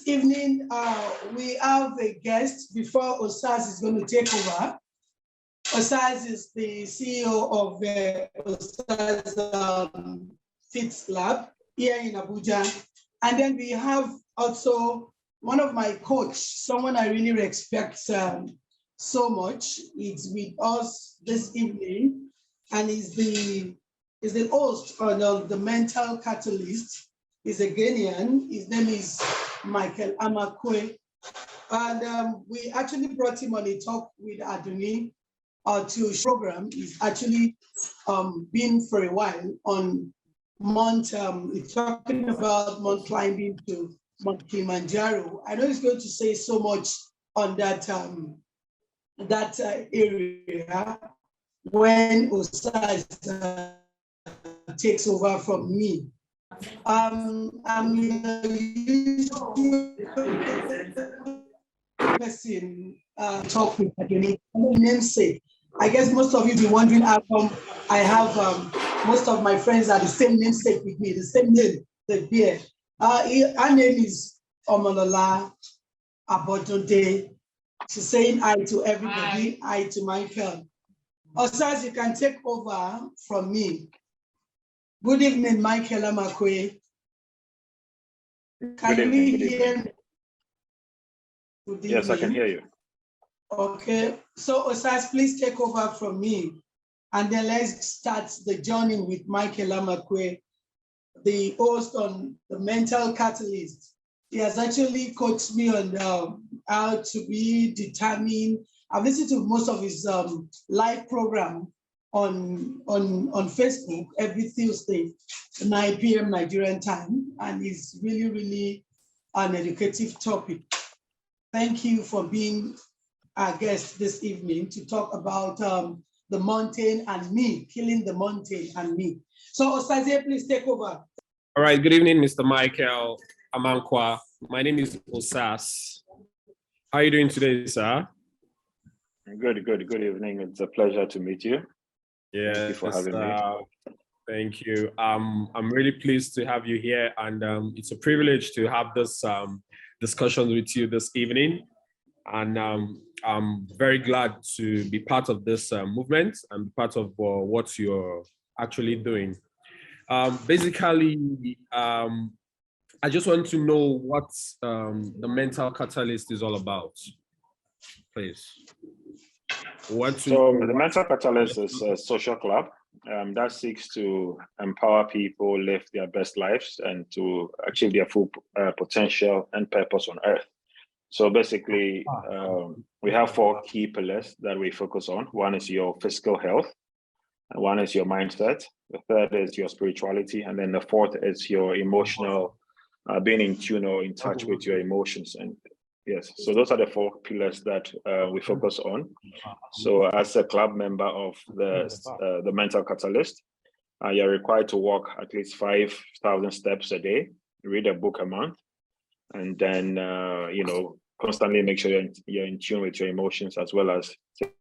evening, we have a guest before Osaz is going to take over. Osaz is the CEO of Osaz Fit Lab here in Abuja. And then we have also one of my coach, someone I really respect so much, is with us this evening, and is the host on the Mental Catalyst. He's a Ghanaian. His name is Michael Amakwe. And we actually brought him on a talk with Adunni to program. He's actually been for a while on he's talking about Mount climbing to Mount Kilimanjaro. I know he's going to say so much on that, area when Osaz takes over from me. I'm person talk with Adunni, namesake. I guess most of you be wondering how come I have most of my friends are the same namesake with me, the same name, the beard. Her name is Omolola Abodunde. She's saying hi to everybody, hi to Michael. Osaz, you can take over from me. Good evening, Michael Amakwe. Can you hear me? Yes, I can hear you. Okay, so Osaz, please take over from me. And then let's start the journey with Michael Amakwe, the host on the Mental Catalyst. He has actually coached me on how to be determined. I've listened to most of his live program on Facebook every Tuesday, 9 p.m. Nigerian time, and it's really, really an educative topic. Thank you for being our guest this evening to talk about the mountain and me, killing the mountain and me. So Osaze, please take over. All right, good evening, Mr. Michael Amankwa. My name is Osaz. How are you doing today, sir? Good evening. It's a pleasure to meet you. Yeah, thank you for having me. Thank you. I'm really pleased to have you here, and it's a privilege to have this discussion with you this evening. And I'm very glad to be part of this movement and part of what you're actually doing. Basically, I just want to know what the Mental Catalyst is all about, please. So the Mental Catalyst is a social club that seeks to empower people, live their best lives, and to achieve their full potential and purpose on earth. So basically, we have 4 key pillars that we focus on. One is your physical health, and one is your mindset. The third is your spirituality, and then the fourth is your emotional, being in tune or in touch with your emotions. And yes, so those are the 4 pillars that we focus on. So as a club member of the Mental Catalyst, you're required to walk at least 5,000 steps a day, read a book a month, and then constantly make sure you're in tune with your emotions, as well as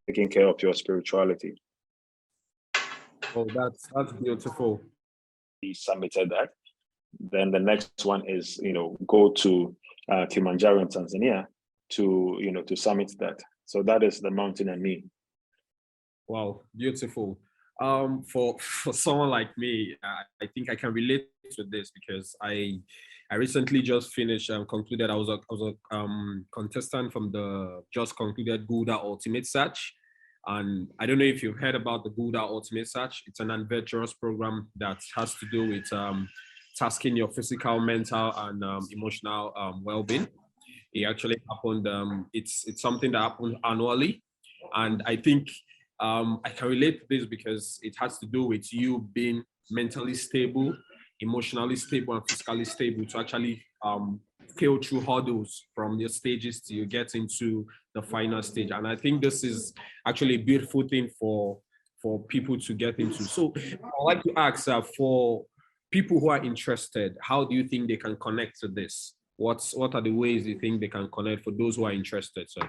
taking care of your spirituality. Oh, that's beautiful. We submitted that. Then the next one is go to Kilimanjaro in Tanzania to summit that. So that is the mountain and me. Wow, beautiful. For someone like me, I think I can relate to this because I recently just finished and concluded. I was a contestant from the just concluded Gouda Ultimate Search, and I don't know if you've heard about the Gouda Ultimate Search. It's an adventurous program that has to do with tasking your physical, mental, and emotional well-being. It actually happened. It's something that happens annually, and I think I can relate to this because it has to do with you being mentally stable, emotionally stable, and physically stable to actually scale through hurdles from your stages till you get into the final stage. And I think this is actually a beautiful thing for people to get into. So I'd like to ask for people who are interested, how do you think they can connect to this? What are the ways you think they can connect for those who are interested? So,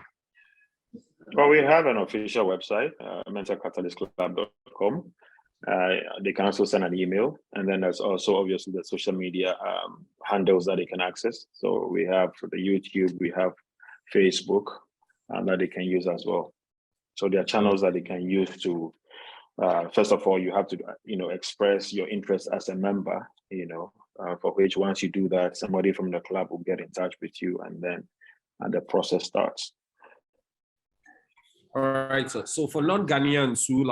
well, we have an official website, mentalcatalystclub.com. They can also send an email, and then there's also obviously the social media handles that they can access. So we have the YouTube, we have Facebook, that they can use as well. So there are channels that they can use to, first of all, you have to, express your interest as a member, for which once you do that, somebody from the club will get in touch with you, and then the process starts. All right. So for non-Ghanaians who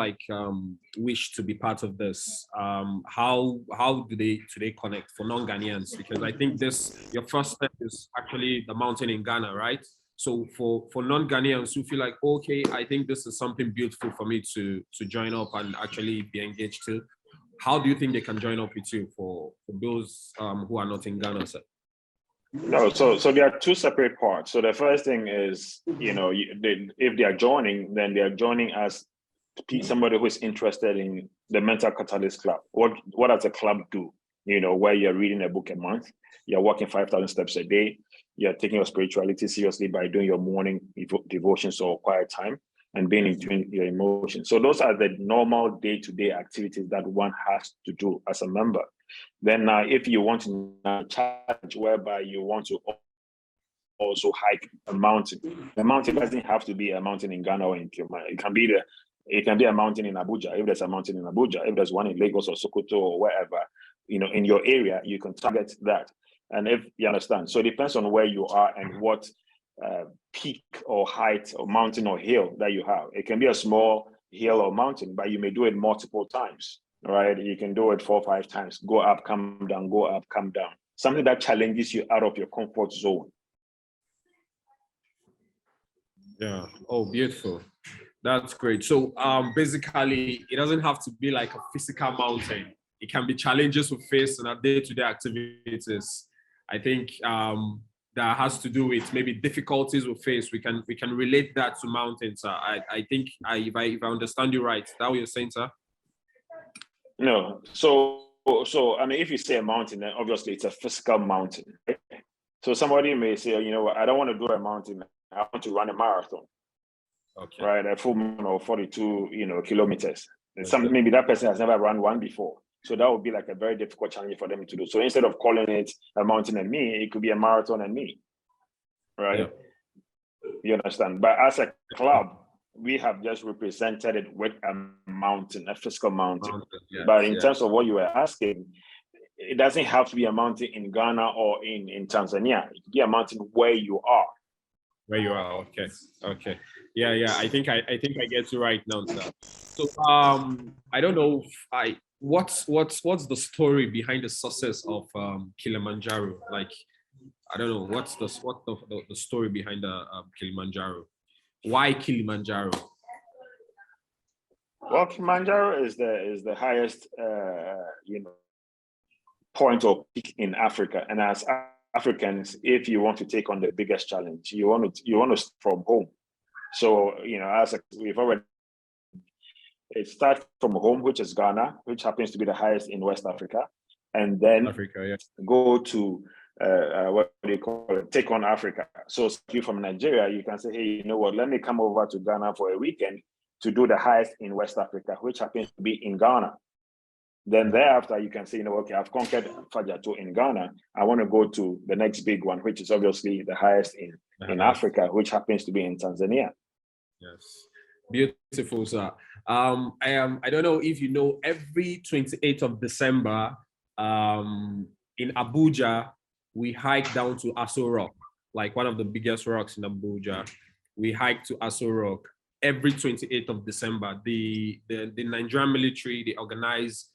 wish to be part of this, how do they connect for non-Ghanaians? Because I think your first step is actually the mountain in Ghana, right? So for non-Ghanaians who feel like, okay, I think this is something beautiful for me to join up and actually be engaged to, how do you think they can join up with you for those who are not in Ghana, sir? No, so there are two separate parts. So the first thing is, if they are joining, then they are joining as somebody who is interested in the Mental Catalyst Club. What does a club do? Where you're reading a book a month, you're walking 5,000 steps a day, you're taking your spirituality seriously by doing your morning devotions or quiet time, and being in tune with your emotions. So those are the normal day-to-day activities that one has to do as a member. Then if you want to challenge whereby you want to also hike a mountain, the mountain doesn't have to be a mountain in Ghana or in Kenya. It can be a mountain in Abuja. If there's a mountain in Abuja, if there's one in Lagos or Sokoto or wherever, in your area, you can target that. And if you understand, so it depends on where you are and what peak or height or mountain or hill that you have. It can be a small hill or mountain, but you may do it multiple times. Right, you can do it 4 or 5 times. Go up, come down, go up, come down. Something that challenges you out of your comfort zone. Yeah. Oh, beautiful. That's great. So basically, it doesn't have to be like a physical mountain. It can be challenges we face in our day-to-day activities. I think that has to do with maybe difficulties we face. We can relate that to mountains. I think if I understand you right, that what you're saying, sir? No, so I mean, if you say a mountain, then obviously it's a physical mountain. Right? So somebody may say, what, I don't want to do a mountain. I want to run a marathon. Okay. Right, a full marathon of 42, kilometers. And maybe that person has never run one before. So that would be like a very difficult challenge for them to do. So instead of calling it a mountain and me, it could be a marathon and me. Right? Yeah. You understand? But as a club, we have just represented it with a mountain, a physical mountain. Yes, but in terms of what you were asking, it doesn't have to be a mountain in Ghana or in Tanzania. It could be a mountain where you are. Where you are, okay. Yeah. I think I get you right now, sir. So I don't know if what's the story behind the success of Kilimanjaro? Like, I don't know what's the story behind the Kilimanjaro. Why Kilimanjaro? Well, Kilimanjaro is the highest point or peak in Africa, and as Africans, if you want to take on the biggest challenge, you want to start from home. So it starts from home, which is Ghana, which happens to be the highest in West Africa, and then go to what do you call it? Take on Africa. So if you're from Nigeria, you can say, hey, you know what? Let me come over to Ghana for a weekend to do the highest in West Africa, which happens to be in Ghana. Then thereafter, you can say, okay, I've conquered Fajato in Ghana. I want to go to the next big one, which is obviously the highest in Africa, which happens to be in Tanzania. Yes, beautiful, sir. I don't know if you know, every 28th of December in Abuja, we hike down to Aso Rock, like one of the biggest rocks in Abuja. We hike to Aso Rock every 28th of December. The Nigerian military, they organize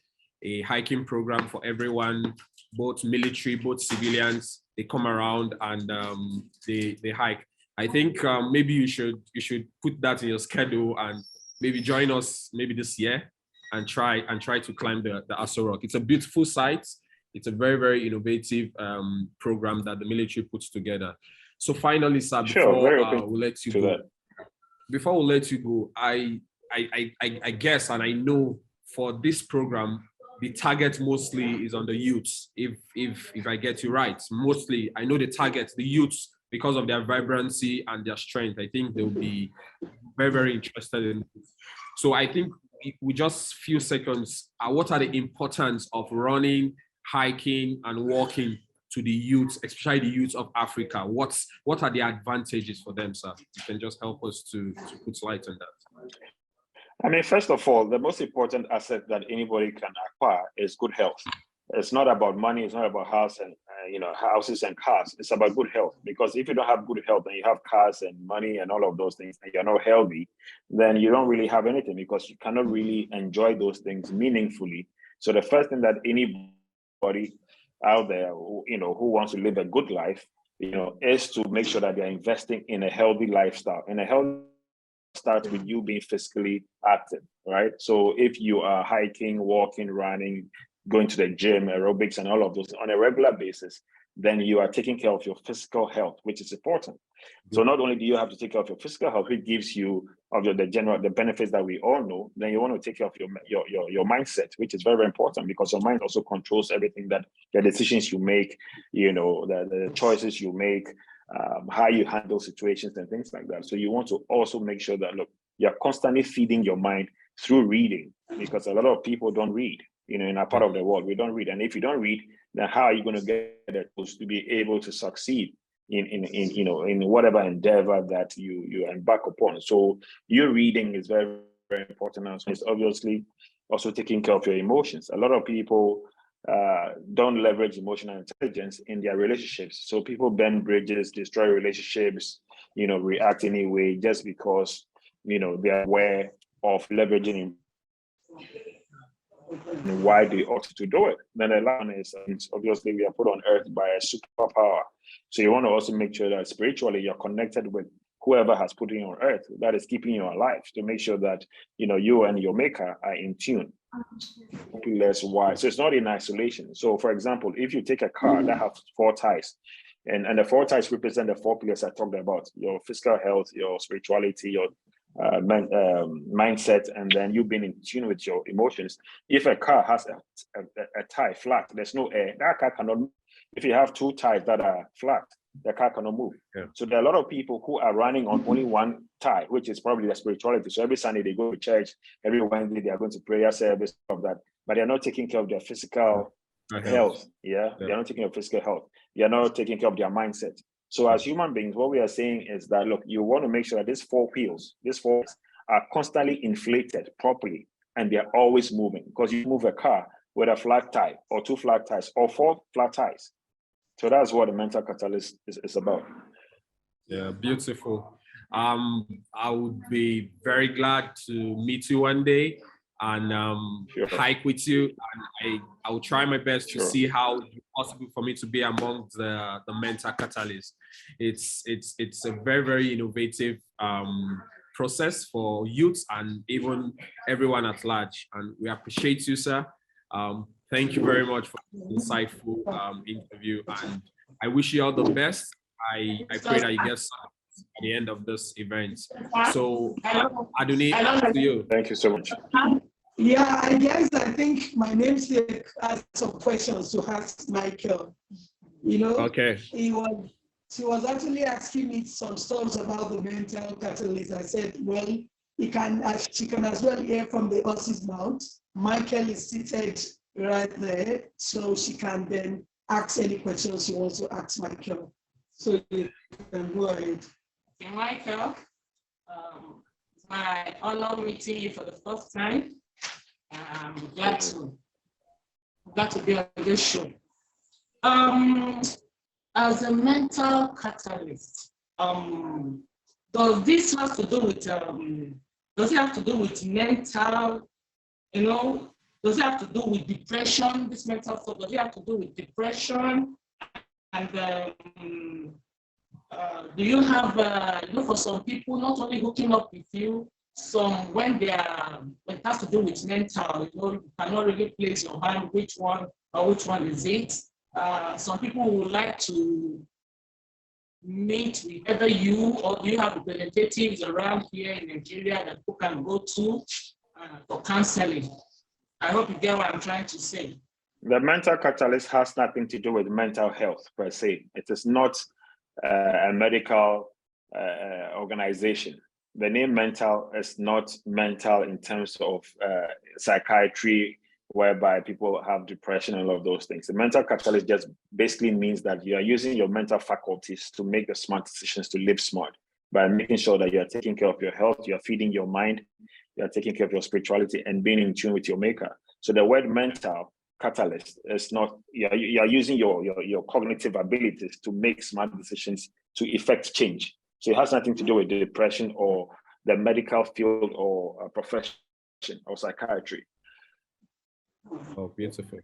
a hiking program for everyone, both military, both civilians. They come around and they hike. I think maybe you should put that in your schedule and maybe join us maybe this year and try to climb the Aso Rock. It's a beautiful site. It's a very, very innovative program that the military puts together. So finally, sir, before we'll let you go, before we let you go, I guess, and I know for this program, the target mostly is on the youths. If I get you right, mostly I know the target, the youths, because of their vibrancy and their strength. I think they'll be very, very interested in this. So I think with just few seconds, what are the importance of running, hiking, and walking to the youth, especially the youth of Africa? What are the advantages for them, sir? You can just help us to put light on that. I mean, first of all, the most important asset that anybody can acquire is good health. It's not about money. It's not about houses and cars. It's about good health. Because if you don't have good health and you have cars and money and all of those things, and you're not healthy, then you don't really have anything, because you cannot really enjoy those things meaningfully. So the first thing that anybody out there, who wants to live a good life, is to make sure that they're investing in a healthy lifestyle. And a healthy starts with you being physically active, right? So if you are hiking, walking, running, going to the gym, aerobics, and all of those on a regular basis, then you are taking care of your physical health, which is important. So not only do you have to take care of your physical health, which gives you the benefits that we all know, then you want to take care of your mindset, which is very, very important, because your mind also controls everything, that the decisions you make, the choices you make, how you handle situations and things like that. So you want to also make sure that, look, you're constantly feeding your mind through reading, because a lot of people don't read. In our part of the world, we don't read. And if you don't read, then how are you going to get the tools to be able to succeed in whatever endeavor that you embark upon? So your reading is very, very important. And it's obviously also taking care of your emotions. A lot of people don't leverage emotional intelligence in their relationships. So people burn bridges, destroy relationships, react anyway, just because, they are aware of leveraging and why they ought to do it. Then the last one is, obviously, we are put on earth by a superpower. So you want to also make sure that spiritually you're connected with whoever has put you on earth, that is keeping you alive, to make sure that, you and your maker are in tune. Less why. So it's not in isolation. So for example, if you take a car that has 4 tires, and the 4 tires represent the 4 pillars I talked about: your physical health, your spirituality, your mindset, and then you being in tune with your emotions. If a car has a tire flat, there's no air, that car cannot move. If you have 2 tires that are flat, the car cannot move. Yeah. So there are a lot of people who are running on only 1 tire, which is probably their spirituality. So every Sunday they go to church, every Wednesday they are going to prayer service, of that, but they're not taking care of their physical health. Yeah, they're not taking care of physical health. They're not taking care of their mindset. So as human beings, what we are saying is that, look, you want to make sure that these 4 pillars are constantly inflated properly, and they're always moving, because you move a car with a flat tire, or 2 flat tires, or 4 flat tires. So that's what the mental catalyst is about. Yeah, beautiful. I would be very glad to meet you one day and hike with you, and I will try my best to see how it's possible for me to be among the mental catalyst. It's a very, very innovative process for youth and even everyone at large, and we appreciate you, sir. Thank you very much for the insightful interview, and I wish you all the best. I pray that you get some at the end of this event. So, Adunni, to you. Thank you so much. Yeah, I think my namesake has some questions to ask Michael. Okay. She was actually asking me some stuff about the mental catalyst. I said, well, she can as well hear from the horse's mouth. Michael is seated right there, so she can then ask any questions she wants to ask Michael. So you can go ahead. Okay, Michael, it's my honor meeting you for the first time. I'm glad to be on this show. As a mental catalyst, does this have to do with does it have to do with mental, does it have to do with depression, this mental stuff? Does it have to do with depression? And do you have, for some people, not only hooking up with you, some when it has to do with mental, you cannot really place your hand which one is it. Some people would like to meet with either you, or do you have representatives around here in Nigeria that people can go to for counseling? I hope you get what I'm trying to say. The mental catalyst has nothing to do with mental health per se. It is not a medical organization. the name mental is not mental in terms of psychiatry, whereby people have depression and all of those things. The mental catalyst just basically means that you are using your mental faculties to make the smart decisions, to live smart, by making sure that you are taking care of your health, you are feeding your mind, you are taking care of your spirituality, and being in tune with your maker. So the word mental catalyst is not, you are using your cognitive abilities to make smart decisions to effect change. So it has nothing to do with depression or the medical field or profession or psychiatry. Oh, beautiful.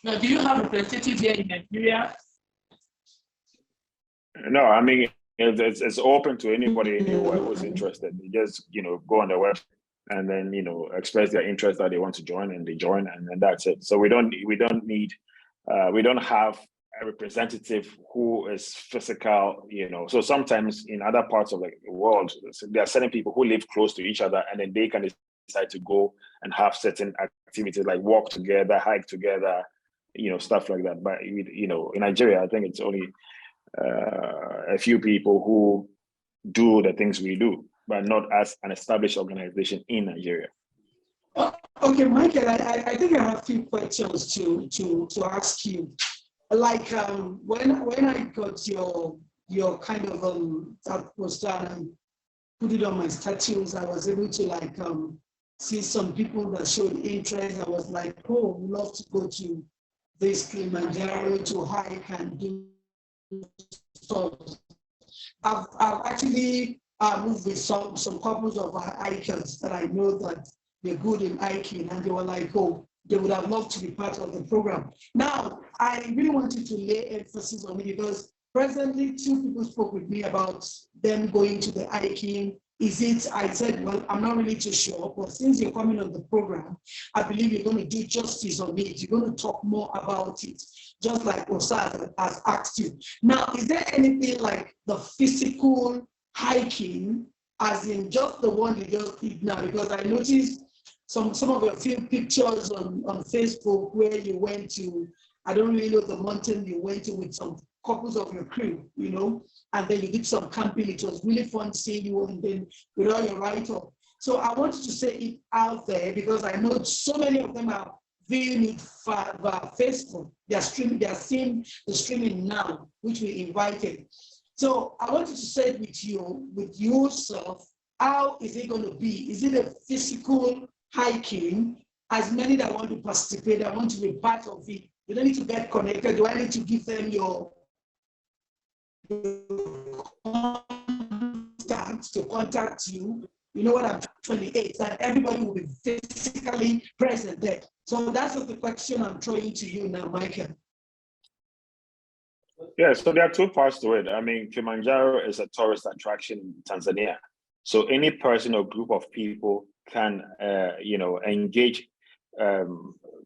Now, do you have representatives here in Nigeria? No, I mean, it's open to anybody anywhere who's interested. You just, go on the website and then, express their interest that they want to join, and they join, and then that's it. So we don't have a representative who is physical, So sometimes in other parts of the world, there are certain people who live close to each other, and then they can decide to go and have certain activities like walk together, hike together, stuff like that. But in Nigeria, I think it's only a few people who do the things we do, but not as an established organization in Nigeria. Okay, Michael, I think I have a few questions to ask you. Like when I got your kind of that poster and put it on my statues, I was able to see some people that showed interest. I was like, oh, I'd love to go to this Kilimanjaro to hike and do stuff. I've actually moved with some couples of hikers that I know that they're good in hiking, and they were like, oh, they would have loved to be part of the program. Now, I really wanted to lay emphasis on it because presently 2 people spoke with me about them going to the hiking. I said, well, I'm not really too sure, but since you're coming on the program, I believe you're going to do justice on it. You're going to talk more about it, just like Osad has asked you. Now, is there anything like the physical hiking, as in just the one you just did now? Because I noticed some of your few pictures on Facebook where you went to, I don't really know the mountain you went to with some couples of your crew, and then you did some camping. It was really fun seeing you, and then with all your write-up. So I wanted to say it out there because I know so many of them are viewing it via Facebook. They are seeing the streaming now, which we invited. So I wanted to say it with yourself, how is it going to be? Is it a physical hiking? As many that want to participate, that want to be part of it, you don't need to get connected. Do I need to give them your contact to contact you? You know what I'm 28, that everybody will be physically present there. So that's the question I'm throwing to you now, Michael. Yeah, so there are 2 parts to it. I mean, Kilimanjaro is a tourist attraction in Tanzania. So any person or group of people can, engage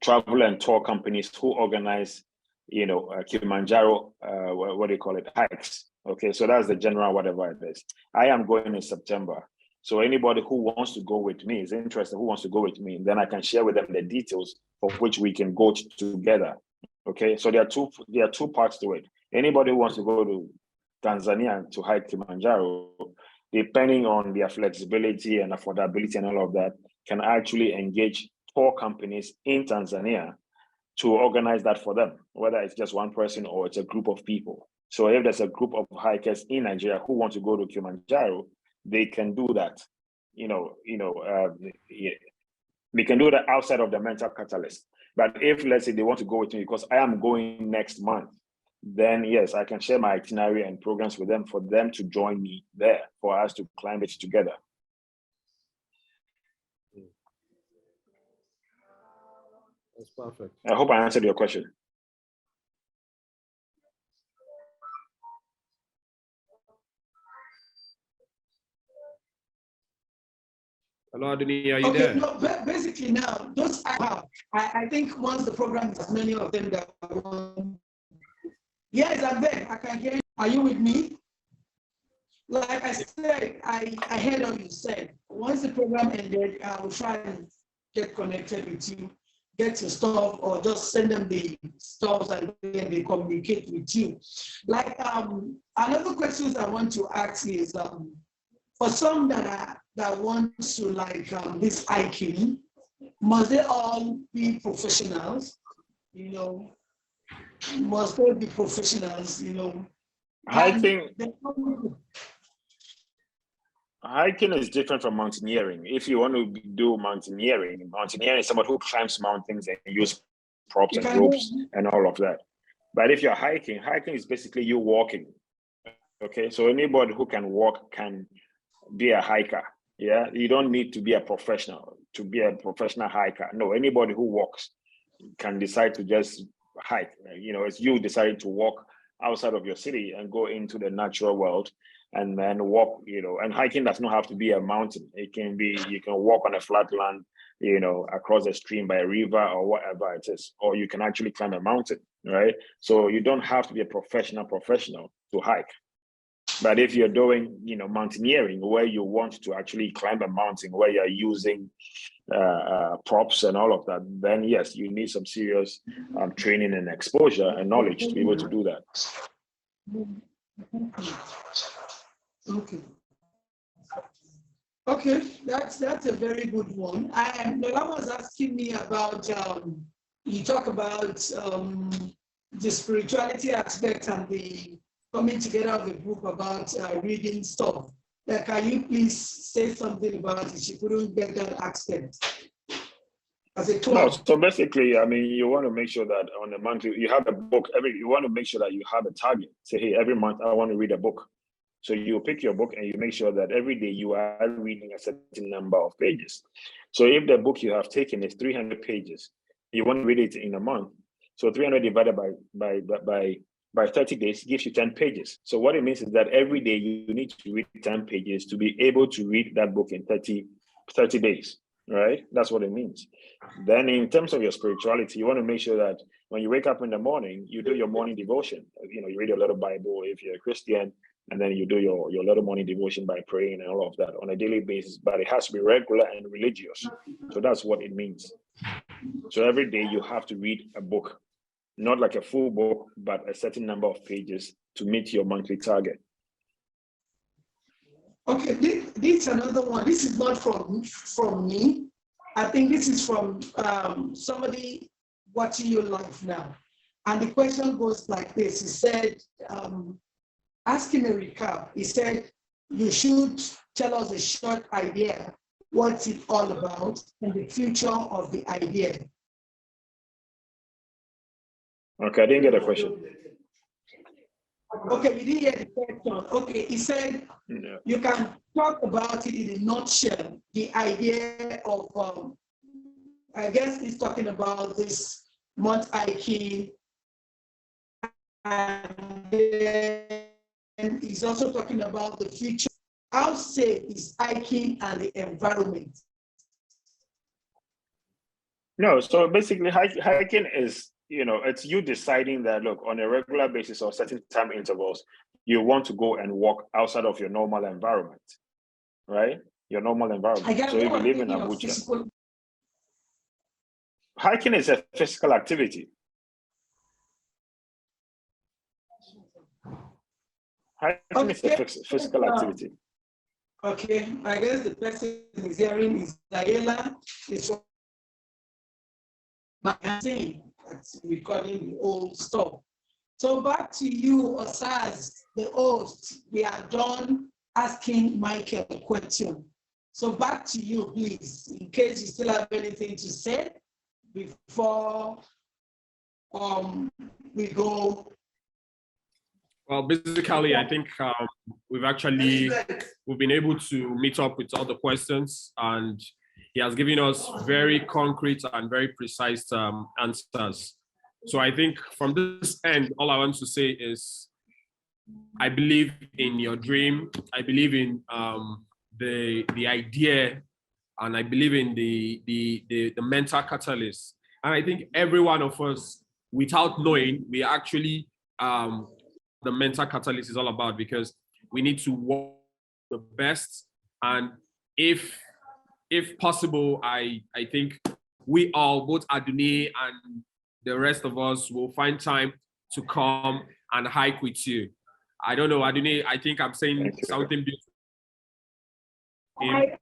travel and tour companies who organize, Kilimanjaro, what do you call it, hikes. Okay, so that's the general whatever it is. I am going in September. So anybody who wants to go with me is interested, who wants to go with me, then I can share with them the details of which we can go together. Okay, so there are two parts to it. Anybody who wants to go to Tanzania to hike Kilimanjaro, depending on their flexibility and affordability and all of that, can actually engage tour companies in Tanzania to organize that for them, whether it's just one person or it's a group of people. So if there's a group of hikers in Nigeria who want to go to Kilimanjaro, they can do that. They can do that outside of the mental catalyst. But if, let's say, they want to go with me because I am going next month, then yes, I can share my itinerary and programs with them for them to join me there, for us to climb it together. That's perfect. I hope I answered your question. Hello, Adunni, are you there? No, basically now, those I think once the program is many of them that yes, I'm there. I can hear you. Are you with me? Like I said, I heard what you said. Once the program ended, I will try and get connected with you, get your stuff, or just send them the stuff and then they communicate with you. Like another question I want to ask is for some that want to like this hiking, must they all be professionals? You know, must they be professionals? You know, Hiking is different from mountaineering. If you want to do mountaineering is someone who climbs mountains and use props and ropes and all of that. But if you're hiking is basically you walking. Okay, so anybody who can walk can be a hiker. Yeah, you don't need to be a professional to be a professional hiker. No, anybody who walks can decide to just hike. You know, it's you deciding to walk outside of your city and go into the natural world and then walk, you know, and hiking does not have to be a mountain. It can be, you can walk on a flat land, you know, across a stream by a river or whatever it is, or you can actually climb a mountain, right? So you don't have to be a professional to hike. But if you're doing, you know, mountaineering, where you want to actually climb a mountain, where you're using props and all of that, then yes, you need some serious training and exposure and knowledge to be able to do that. Okay, that's a very good one. Lola was asking me about you talk about the spirituality aspect and the coming together of a group about reading stuff. Can you please say something about it? She couldn't get that aspect. No, so basically, I mean, you want to make sure that on a monthly, you have a book. You want to make sure that you have a target. Say, hey, every month I want to read a book. So you pick your book and you make sure that every day you are reading a certain number of pages. So if the book you have taken is 300 pages, you want to read it in a month. So 300 divided by 30 days gives you 10 pages. So what it means is that every day you need to read 10 pages to be able to read that book in 30 days, right? That's what it means. Then in terms of your spirituality, you want to make sure that when you wake up in the morning, you do your morning devotion. You know, you read a little Bible if you're a Christian, and then you do your little morning devotion by praying and all of that on a daily basis, but it has to be regular and religious. So that's what it means. So every day you have to read a book, not like a full book, but a certain number of pages to meet your monthly target. Okay, this is another one. This is not from me. I think this is from somebody watching your live now. And the question goes like this. He said, asking a recap, he said, you should tell us a short idea, what's it all about, and the future of the idea. Okay, I didn't get a question. Okay, we didn't hear the question. Okay, he said, you can talk about it in a nutshell, the idea of, I guess he's talking about this month hiking, and he's also talking about the future. How safe is hiking and the environment? No, so basically hiking is, you know, it's you deciding that, look, on a regular basis or certain time intervals, you want to go and walk outside of your normal environment, right? Your normal environment. So if you live in Abuja, hiking is a physical activity. Hiking is a physical activity. Okay, I guess the person is hearing is Diana. It's magazine that's recording the old stuff. So back to you, Osaz, the host. We are done asking Michael a question. So back to you, please, in case you still have anything to say before we go. Well, basically, I think we've been able to meet up with all the questions, and he has given us very concrete and very precise answers. So I think from this end, all I want to say is, I believe in your dream. I believe in the idea, and I believe in the mental catalyst. And I think every one of us, without knowing, we actually the mental catalyst is all about, because we need to work the best. And if possible, I think we all, both Adunni and the rest of us, will find time to come and hike with you. I don't know, Adunni, I think I'm saying something beautiful. I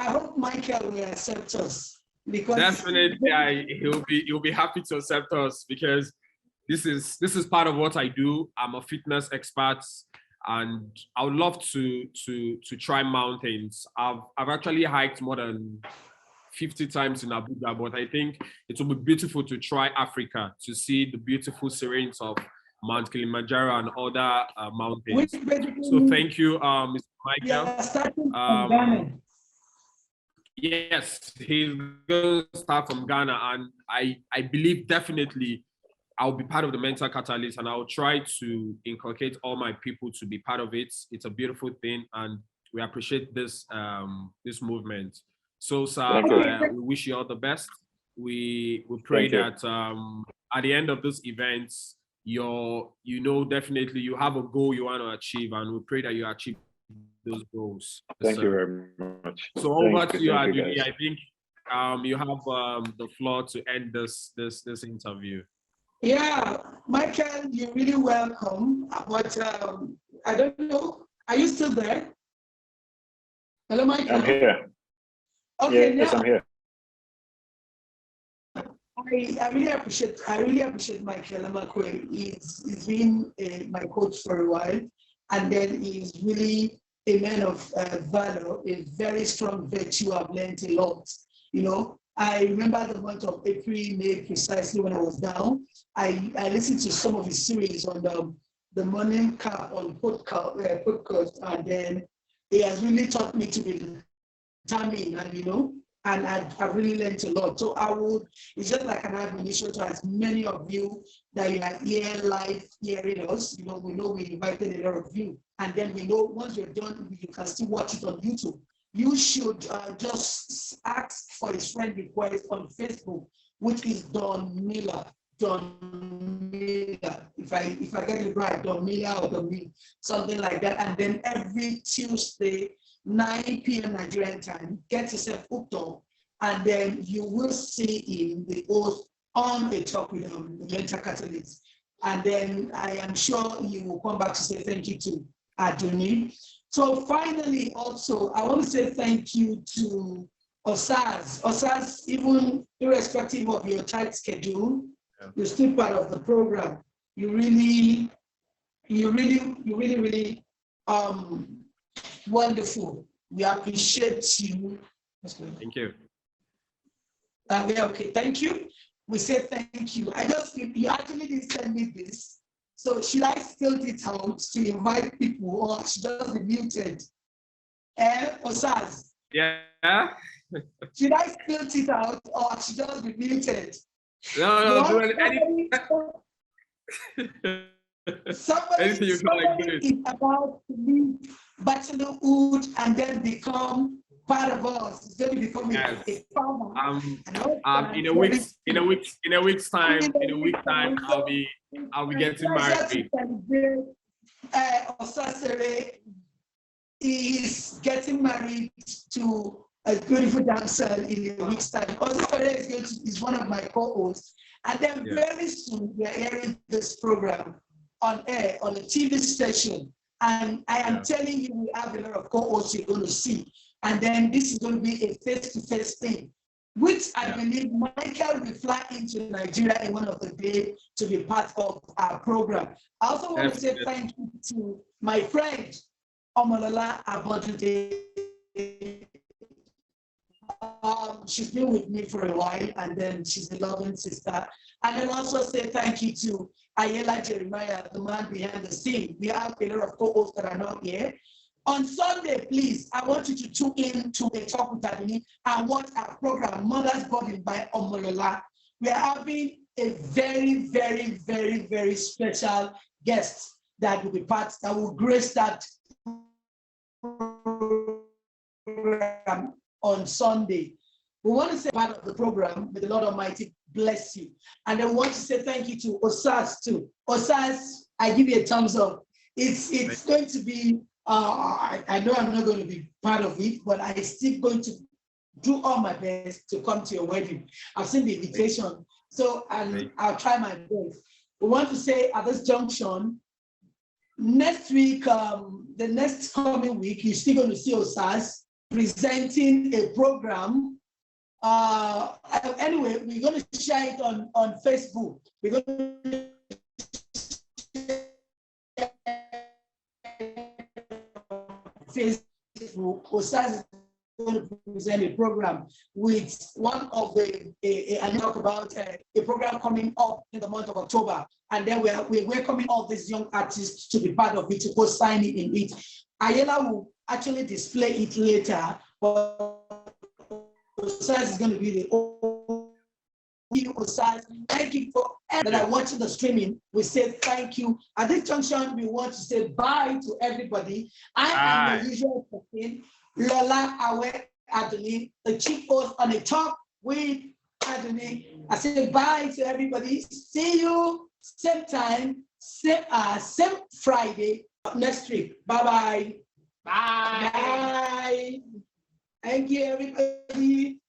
hope Michael will accept us, because definitely he'll be happy to accept us, because this is part of what I do. I'm a fitness expert, and I would love to try mountains. I've actually hiked more than 50 times in Abuja, but I think it will be beautiful to try Africa, to see the beautiful terrains of Mount Kilimanjaro and other mountains. So thank you, Mr. Michael. Starting from Ghana. Yes, he's going to start from Ghana, and I believe definitely I'll be part of the mental catalyst, and I'll try to inculcate all my people to be part of it. It's a beautiful thing, and we appreciate this this movement. So, sir, we wish you all the best. We pray that at the end of this event, definitely you have a goal you want to achieve, and we pray that you achieve those goals. Thank you very much. So over to you, Adunni. I think you have the floor to end this interview. Yeah, Michael, you're really welcome. But I don't know, are you still there? Hello, Michael. I'm here. Okay, yes, I'm here. I really appreciate Michael Amakwe. He's been my coach for a while, and then he's really a man of valor, a very strong virtue. I've learned a lot. I remember the month of April, May, precisely when I was down. I listened to some of his series on the Morning Cap on podcast, and then he has really taught me to be determined, and I've really learned a lot. So it's just like an admonition to as many of you that you are here live hearing us. We know we invited a lot of you. And then we know once you're done, you can still watch it on YouTube. You should just ask for his friend request on Facebook, which is Don Miller. Don Miller. If I get it right, Don Miller or Don Miller, something like that. And then every Tuesday, 9 p.m. Nigerian time, get yourself hooked up, and then you will see him, the host, on a talk with the mental catalyst. And then I am sure you will come back to say thank you to Adunni. So finally, also, I want to say thank you to Osaz. Osaz, even irrespective of your tight schedule, you're still part of the program. You really wonderful. We appreciate you. Thank you. Okay, thank you. We say thank you. You actually did send me this. So should I fill it out to invite people, or should just be muted? Osaz? Yeah. Should I fill it out, or should just be muted? No, Somebody is about to leave bachelorhood and then become part of us. It's going to become a farmer. In a week's time, I'll be getting married. Osasere is getting married to a beautiful dancer in a week's time. Osasere is one of my co-hosts. And then very soon we are airing this program on air on a TV station. And I am telling you, we have a lot of co-hosts you're going to see. And then this is going to be a face-to-face thing, which I believe Michael will fly into Nigeria in one of the days to be part of our program. I also want to say thank you to my friend, Omolola Abodunde. She's been with me for a while, and then she's a loving sister. And then also say thank you to Ayela Jeremiah, the man behind the scene. We have a lot of co-hosts that are not here. On Sunday, please, I want you to tune in to a Talk with Adunni and watch our program, Mother's Burden by Omolola. We are having a very, very, very, very special guest that will be part, that will grace that program on Sunday. We want to say part of the program, may the Lord Almighty bless you. And I want to say thank you to Osas too. Osas, I give you a thumbs up. It's going to be, I know I'm not going to be part of it, but I'm still going to do all my best to come to your wedding. I've seen the invitation, so I'll try my best. We want to say at this junction, next week, the next coming week, you're still going to see Osas presenting a program. Anyway, we're going to share it on Facebook. We're going to Facebook. Osas is going to present a program with one of and talk about a program coming up in the month of October. And then we're welcoming all these young artists to be part of it, to go sign in it. Ayala will actually display it later, but Osas is going to be the Osas. Thank you for everyone that are watching the streaming. We say thank you. At this junction, we want to say bye to everybody. I am the usual person, Lola Awe Adunni, the chief host on the Talk with Adunni. I say bye to everybody. See you same time, same Friday next week. Bye-bye. Bye. Bye. Thank you, everybody.